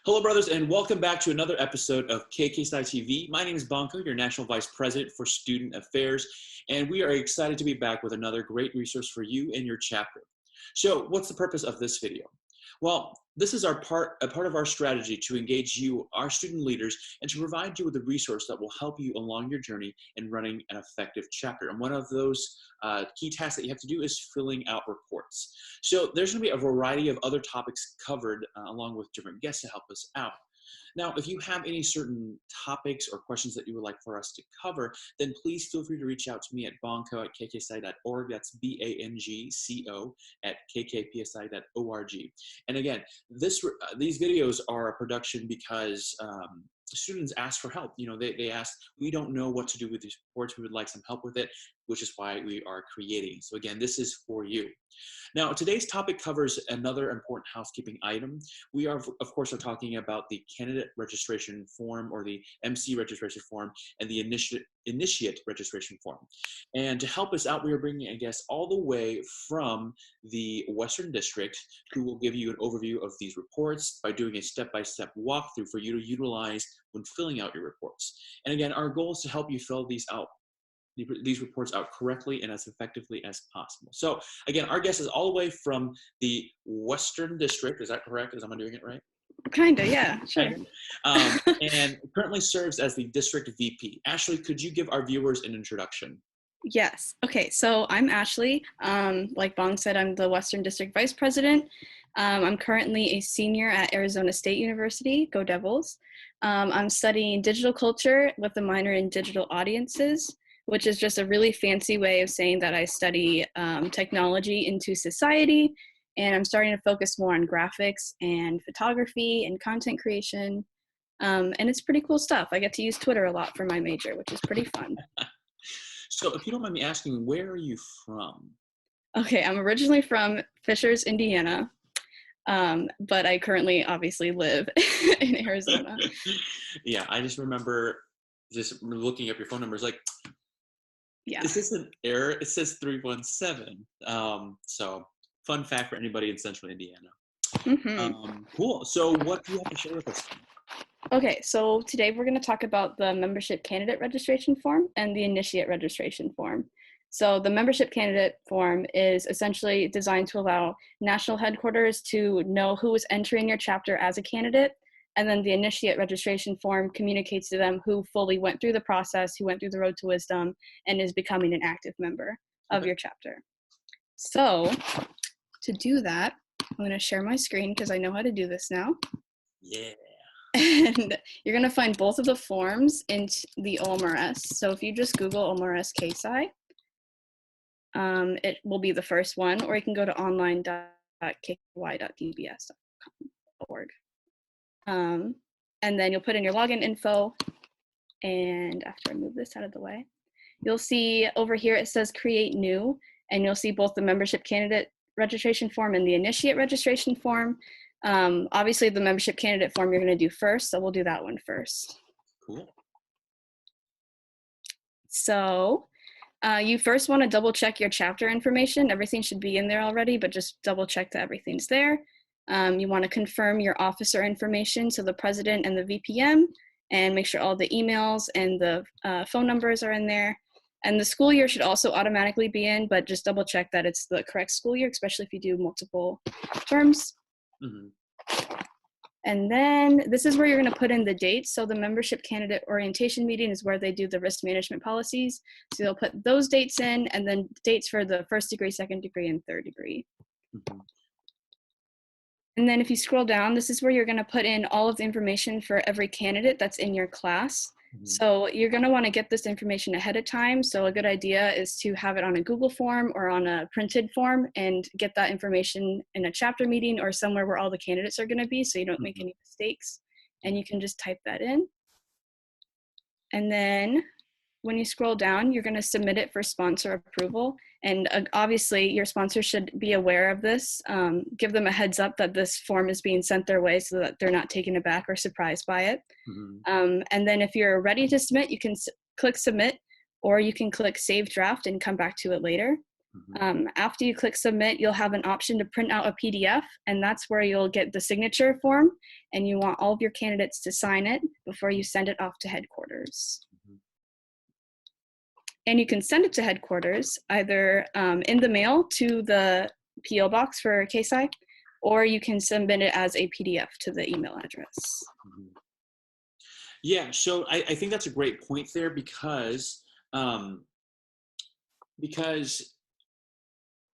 Hello, brothers, and welcome back to another episode of KKSI TV. My name is Banco, your National Vice President for Student Affairs, and we are excited to be back with another great resource for you and your chapter. So, what's the purpose of this video? Well, this is a part of our strategy to engage you, our student leaders, and to provide you with a resource that will help you along your journey in running an effective chapter. And one of those key tasks that you have to do is filling out reports. So there's going to be a variety of other topics covered along with different guests to help us out. Now, if you have any certain topics or questions that you would like for us to cover, then please feel free to reach out to me at banco@kkpsi.org. That's BANGCO at kkpsi.org. And again, these videos are a production because students ask for help. You know, they ask, we don't know what to do with these reports. We would like some help with it, which is why we are creating. So again, this is for you. Now, today's topic covers another important housekeeping item. We are, of course, talking about the candidate registration form, or the MC registration form, and the initiate registration form. And to help us out, we are bringing a guest all the way from the Western District who will give you an overview of these reports by doing a step-by-step walkthrough for you to utilize when filling out your reports. And again, our goal is to help you fill these reports out correctly and as effectively as possible. So again, our guest is all the way from the Western District. Is that correct? Am I doing it right? Kinda, yeah, sure. And currently serves as the District VP. Ashley, could you give our viewers an introduction? Yes. Okay, so I'm Ashley. Like Bong said, I'm the Western District Vice President. I'm currently a senior at Arizona State University, go Devils. I'm studying digital culture with a minor in digital audiences, which is just a really fancy way of saying that I study technology into society, and I'm starting to focus more on graphics and photography and content creation, and it's pretty cool stuff. I get to use Twitter a lot for my major, which is pretty fun. So if you don't mind me asking, where are you from? Okay, I'm originally from Fishers, Indiana, but I currently obviously live in Arizona. Yeah, I just remember just looking up your phone numbers, like, Yeah. is this an error? It says 317. So fun fact for anybody in Central Indiana. Cool. So what do you have to share with us? Okay, so today we're going to talk about the membership candidate registration form and the initiate registration form. So the membership candidate form is essentially designed to allow national headquarters to know who is entering your chapter as a candidate. And then the initiate registration form communicates to them who fully went through the process, who went through the road to wisdom, and is becoming an active member of your chapter. So to do that, I'm going to share my screen because I know how to do this now. Yeah. And you're going to find both of the forms in the OMRS. So if you just Google OMRS KSI, it will be the first one, or you can go to online.kky.dbs.org. And then you'll put in your login info. And after I move this out of the way, you'll see over here it says create new, and you'll see both the membership candidate registration form and the initiate registration form. Obviously the membership candidate form you're going to do first, so we'll do that one first. Cool. So you first want to double check your chapter information. Everything should be in there already, but just double check that everything's there. You want to confirm your officer information, so the president and the VPM, and make sure all the emails and the phone numbers are in there. And the school year should also automatically be in, but just double check that it's the correct school year, especially if you do multiple terms. And then this is where you're going to put in the dates. So the membership candidate orientation meeting is where they do the risk management policies. So you'll put those dates in, and then dates for the first degree, second degree, and third degree. And then if you scroll down, this is where you're going to put in all of the information for every candidate that's in your class. So you're going to want to get this information ahead of time. So a good idea is to have it on a Google form or on a printed form, and get that information in a chapter meeting or somewhere where all the candidates are going to be, so you don't make any mistakes. And you can just type that in. And then when you scroll down, you're going to submit it for sponsor approval. And obviously your sponsor should be aware of this. Give them a heads up that this form is being sent their way so that they're not taken aback or surprised by it. And then if you're ready to submit, you can click submit, or you can click save draft and come back to it later. After you click submit, you'll have an option to print out a PDF, and that's where you'll get the signature form, and you want all of your candidates to sign it before you send it off to headquarters. And you can send it to headquarters either in the mail to the PO box for KSI, or you can submit it as a PDF to the email address. Yeah, so I think that's a great point there because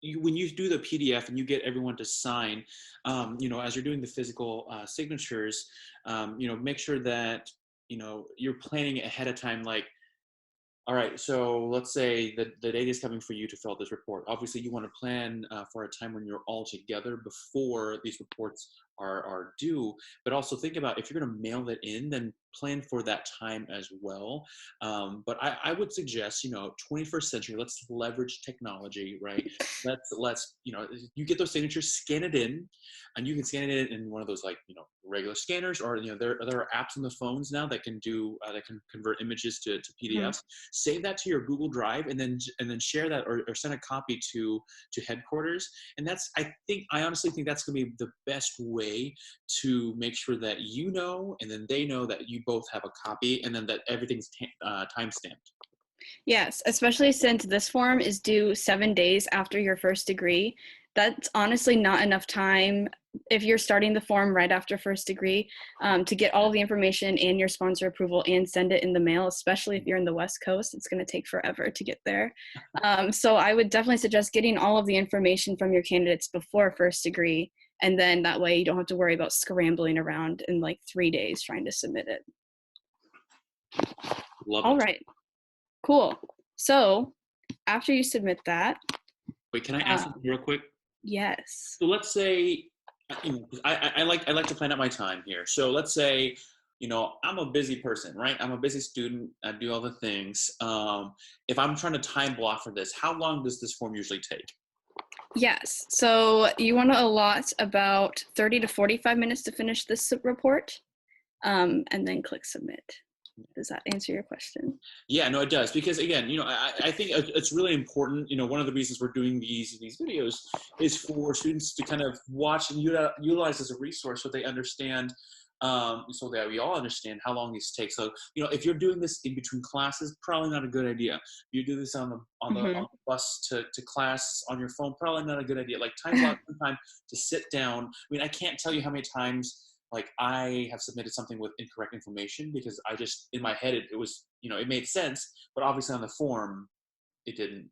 when you do the PDF and you get everyone to sign, as you're doing the physical signatures, make sure that, you're planning it ahead of time. Like, all right, so let's say the date is coming for you to fill out this report. Obviously, you want to plan for a time when you're all together before these reports are due, but also think about if you're going to mail that in, then plan for that time as well. But I would suggest, 21st century, let's leverage technology, right? Let's you get those signatures, scan it in, and you can scan it in one of those regular scanners, or there are apps on the phones now that can do that can convert images to PDFs. Save that to your Google Drive, and then share that or send a copy to headquarters. And I honestly think that's going to be the best way to make sure that and then they know that you both have a copy, and then that everything's time stamped. Yes, especially since this form is due 7 days after your first degree. That's honestly not enough time if you're starting the form right after first degree to get all the information and your sponsor approval and send it in the mail, especially if you're in the West Coast. It's going to take forever to get there. So I would definitely suggest getting all of the information from your candidates before first degree, and then that way you don't have to worry about scrambling around in 3 days trying to submit it. Love all it. right, cool. So after you submit that. Wait, can I ask something real quick? Yes. So let's say, I like to plan out my time here. So let's say, I'm a busy person, right? I'm a busy student. I do all the things. If I'm trying to time block for this, how long does this form usually take? Yes. So you want to allot about 30 to 45 minutes to finish this report, and then click submit. Does that answer your question? Yeah, no, it does. Because again, I think it's really important. One of the reasons we're doing these videos is for students to kind of watch and utilize as a resource so they understand, so that we all understand how long these take. So, if you're doing this in between classes, probably not a good idea. You do this on the bus to class on your phone, probably not a good idea. Like time block some time to sit down. I mean, I can't tell you how many times I have submitted something with incorrect information because I just, in my head, it was, it made sense, but obviously on the form, it didn't,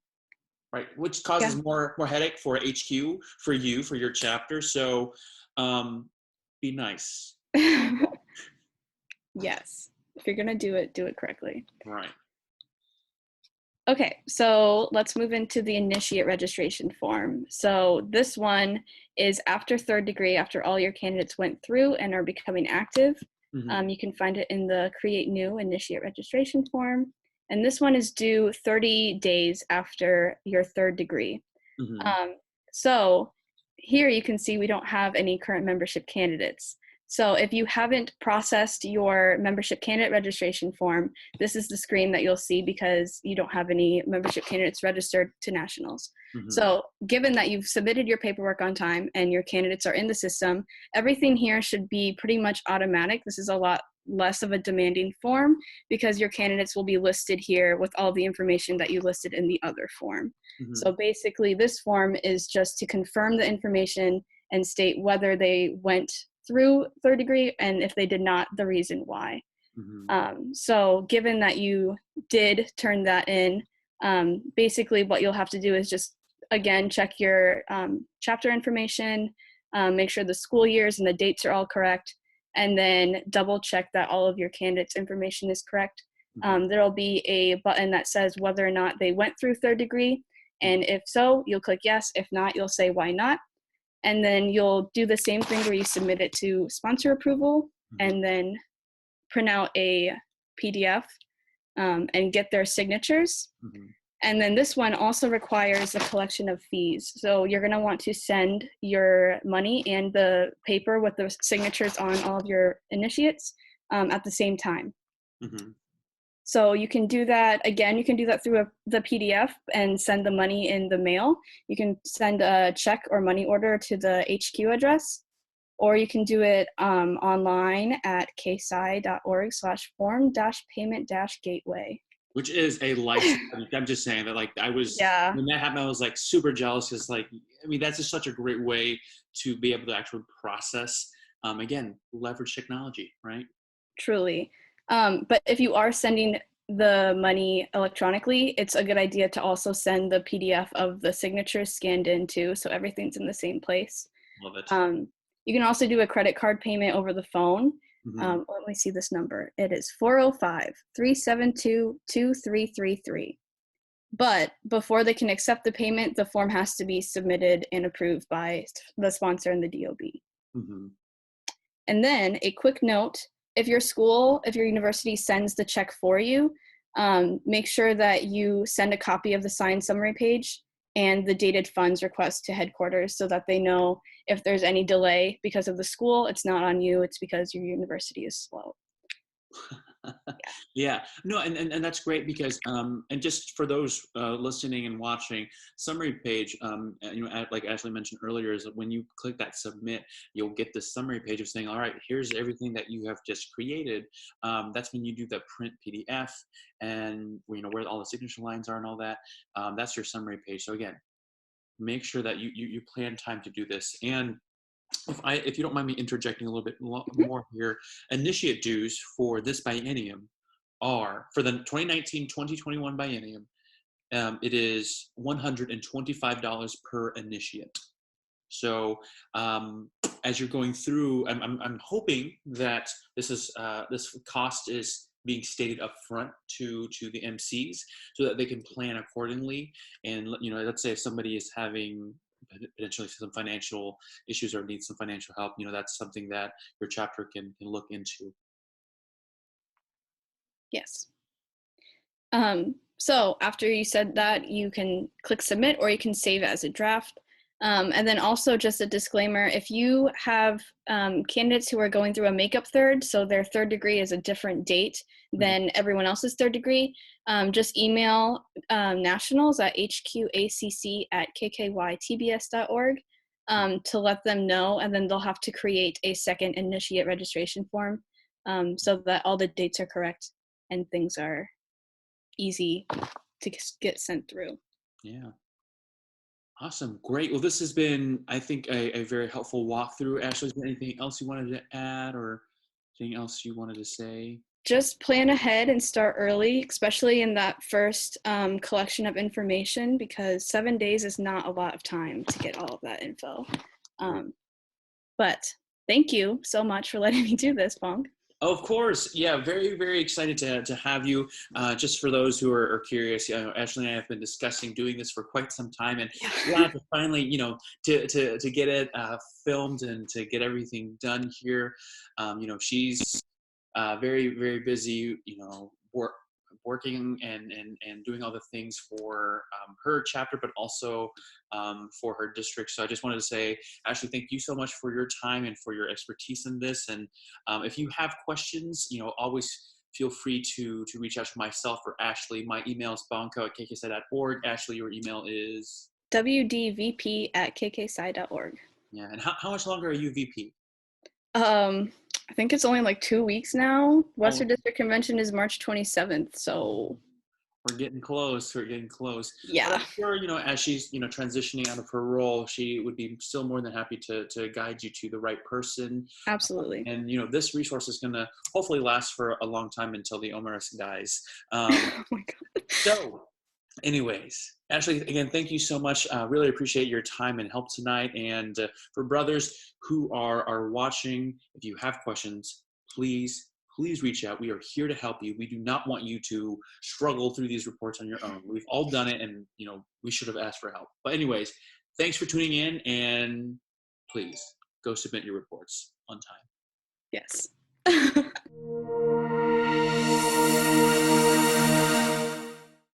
right? Which causes more headache for HQ, for you, for your chapter. So be nice. Yes. If you're going to do it correctly. Right. Okay, so let's move into the initiate registration form. So this one is after third degree, after all your candidates went through and are becoming active. You can find it in the create new initiate registration form. And this one is due 30 days after your third degree. So here you can see we don't have any current membership candidates. So if you haven't processed your membership candidate registration form, this is the screen that you'll see because you don't have any membership candidates registered to nationals. So given that you've submitted your paperwork on time and your candidates are in the system, everything here should be pretty much automatic. This is a lot less of a demanding form because your candidates will be listed here with all the information that you listed in the other form. So basically this form is just to confirm the information and state whether they went through third degree, and if they did not, the reason why. So given that you did turn that in, basically what you'll have to do is just, again, check your chapter information, make sure the school years and the dates are all correct, and then double check that all of your candidates' information is correct. There'll be a button that says whether or not they went through third degree, and if so, you'll click yes. If not, you'll say why not. And then you'll do the same thing where you submit it to sponsor approval and then print out a PDF and get their signatures. And then this one also requires a collection of fees. So you're going to want to send your money and the paper with the signatures on all of your initiates at the same time. So you can do that, again, you can do that through the PDF and send the money in the mail. You can send a check or money order to the HQ address, or you can do it online at ksci.org/form-payment-gateway. Which is a lifesaver. I'm just saying that, like, Yeah, when that happened, I was like super jealous because, like, I mean, that's just such a great way to be able to actually process, again, leverage technology, right? truly. But if you are sending the money electronically, it's a good idea to also send the PDF of the signatures scanned in too, so everything's in the same place. Love it. You can also do a credit card payment over the phone. Mm-hmm. Let me see this number. It is 405-372-2333. But before they can accept the payment, the form has to be submitted and approved by the sponsor and the DOB. Mm-hmm. And then a quick note, if your university sends the check for you, make sure that you send a copy of the signed summary page and the dated funds request to headquarters so that they know if there's any delay because of the school, it's not on you, it's because your university is slow. Yeah, no, and that's great because and just for those listening and watching, summary page, like Ashley mentioned earlier, is that when you click that submit, you'll get the summary page of saying, all right, here's everything that you have just created. That's when you do the print PDF and where all the signature lines are and all that. That's your summary page. So again, make sure that you plan time to do this. And if you don't mind me interjecting a little bit more here, initiate dues for this biennium are, for the 2019-2021 biennium, it is $125 per initiate. So as you're going through, I'm hoping that this cost is being stated up front to the MCs so that they can plan accordingly. And let's say if somebody is having potentially some financial issues or needs some financial help, that's something that your chapter can look into. Yes. So after you said that, you can click submit or you can save as a draft. And then also just a disclaimer, if you have candidates who are going through a makeup third, so their third degree is a different date than everyone else's third degree, just email nationals at hqacc@kkytbs.org to let them know, and then they'll have to create a second initiate registration form so that all the dates are correct and things are easy to get sent through. Yeah. Awesome. Great. Well, this has been, I think, a very helpful walkthrough. Ashley, is there anything else you wanted to add or anything else you wanted to say? Just plan ahead and start early, especially in that first collection of information, because 7 days is not a lot of time to get all of that info. But thank you so much for letting me do this, Bonk. Of course. Yeah, very, very excited to have you. Just for those who are curious, Ashley and I have been discussing doing this for quite some time, and glad to finally, to get it filmed and to get everything done here. She's very, very busy, working and doing all the things for her chapter, but also for her district. So I just wanted to say, Ashley, thank you so much for your time and for your expertise in this. And if you have questions, always feel free to reach out to myself or Ashley. My email is bonko@kksci.org. Ashley, your email is? wdvp@kksci.org. Yeah, and how much longer are you VP? I think it's only like 2 weeks now. Western District Convention is March 27th, so we're getting close. Yeah. But I'm sure, as she's, transitioning out of her role, she would be still more than happy to guide you to the right person. Absolutely. And, this resource is going to hopefully last for a long time until the Omaris dies. Oh my God. So anyways, Ashley, again, thank you so much. Really appreciate your time and help tonight. And for brothers who are watching, if you have questions, please reach out. We are here to help you. We do not want you to struggle through these reports on your own. We've all done it, and we should have asked for help. But anyways, thanks for tuning in, and please go submit your reports on time. Yes.